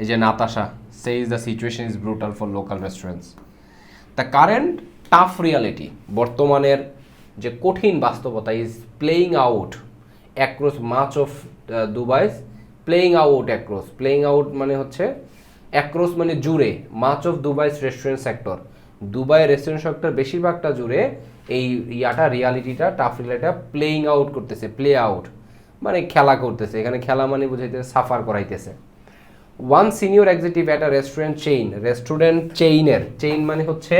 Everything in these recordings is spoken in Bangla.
এই যে Natasha says the situation is brutal for local restaurants. The current tough reality, বর্তমানের যে কঠিন বাস্তবতা is playing out across much of Dubai. Playing out মানে হচ্ছে across মানে জুড়ে, much of Dubai's restaurant sector. Dubai restaurant sector বেশিরভাগটা জুড়ে এই রিয়ালিটিটা টাফ রিয়ালিটিটা প্লেইং আউট করতেছে। প্লে আউট মানে খেলা করতেছে, এখানে খেলা মানে বুঝাইতেছে সাফার করাইতেছে। One senior executive at a restaurant chain মানে হচ্ছে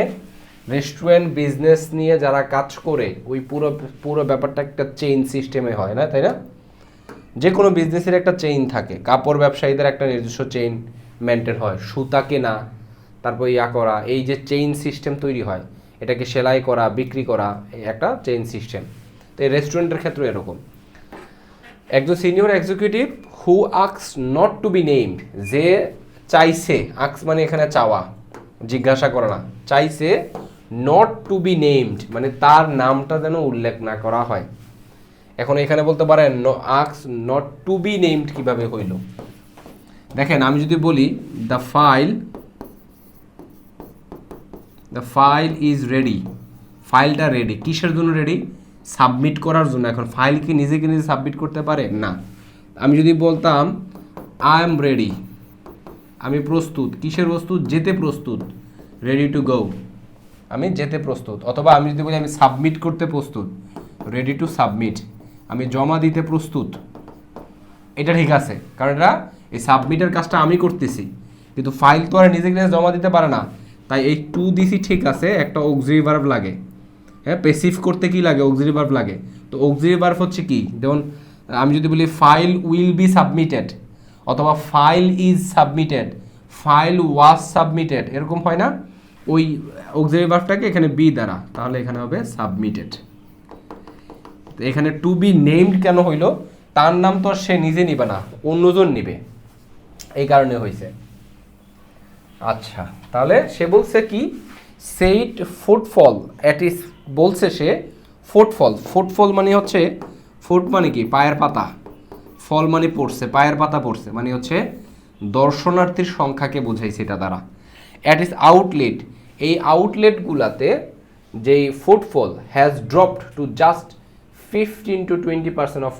রেস্টুরেন্ট বিজনেস নিয়ে যারা কাজ করে ওই পুরো ব্যাপারটা একটা চেইন সিস্টেমে হয় না, তাই না? যে কোনো বিজনেসের একটা চেইন থাকে, কাপড় ব্যবসায়ীদের একটা নিজস্ব চেইন মেনটেন হয়, সুতা কেনা, তারপর করা, এই যে চেইন সিস্টেম তৈরি হয়, এটাকে সেলাই করা, বিক্রি করা, একটা চেইন সিস্টেম। তো এই রেস্টুরেন্টের ক্ষেত্রে এরকম। একজন senior executive who asks not to be named, যে চাইছে, আক্স মানে এখানে চাওয়া, জিজ্ঞাসা করা না, চাইছে নট টু বি নেমড মানে তার নামটা যেন উল্লেখ না করা হয়। এখন এখানে বলতে পারেন আক্স নট টু বি নেমড কিভাবে হইল? দেখেন আমি যদি বলি দ্য ফাইল ইজ রেডি, ফাইলটা রেডি, কিসের জন্য রেডি? সাবমিট করার জন্য। এখন ফাইল কি নিজেকে নিজে সাবমিট করতে পারে? না। আমি যদি বলতাম আই এম রেডি, আমি প্রস্তুত, কিসের প্রস্তুত? যেতে প্রস্তুত, রেডি টু গো, আমি যেতে প্রস্তুত। অথবা আমি যদি বলি আমি সাবমিট করতে প্রস্তুত, রেডি টু সাবমিট, আমি জমা দিতে প্রস্তুত, এটা ঠিক আছে, কারণ এটা এই সাবমিটের কাজটা আমি করতেছি, কিন্তু ফাইল তো আর নিজেকে নিজে জমা দিতে পারে না, তাই এই টু দিছি ঠিক আছে, একটা অক্সিলারি ভার্ব লাগে। হ্যাঁ, প্যাসিভ করতে কি লাগে? অক্সিলারি ভার্ব লাগে। তো অক্সিলারি ভার্ব হচ্ছে কি? যেমন আমি যদি বলি ফাইল উইল বি সাবমিটেড, অথবা file is submitted, file was submitted, এরকম হয় না? ওই অক্সিলারি ভার্বটাকে এখানে বি দ্বারা, তাহলে এখানে হবে সাবমিটেড। তো এখানে টু বি নেমড কেন হইল? তার নাম তো সে নিজে নিবে না, অন্যজন নিবে, এই কারণে হয়েছে। আচ্ছা, তাহলে সে বলছে কি? সেইট ফুটফল অ্যাট ইস, বলছে সে ফুটফল মানে হচ্ছে, ফুট মানে কি? পায়ের পাতা, ফল মানে পড়ছে, পায়ের পাতা পড়ছে, মানে হচ্ছে দর্শনার্থীর সংখ্যাকে বোঝাইছে এটা দ্বারা। অ্যাট ইস আউটলেট, এই আউটলেটগুলাতে যেই footfall has dropped to just 15-20% of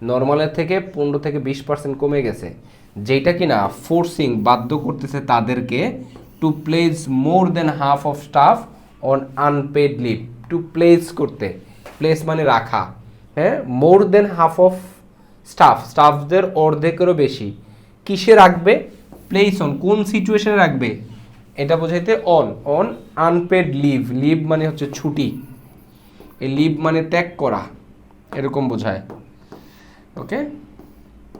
নর্মালের থেকে 15-20% কমে গেছে, যেটা কিনা ফোর্সিং, বাধ্য করতেছে তাদেরকে to place more than half of staff on unpaid leave. To place করতে, প্লেস মানে রাখা, হ্যাঁ, মোর দেন হাফ অফ স্টাফদের অর্ধেকেরও বেশি কিসে রাখবে? প্লেস অন, কোন সিচুয়েশনে রাখবে? এটা বোঝাইতে অন আনপেড লিভ মানে হচ্ছে ছুটি, এই লিভ মানে ত্যাগ করা, এরকম বোঝায়। ওকে।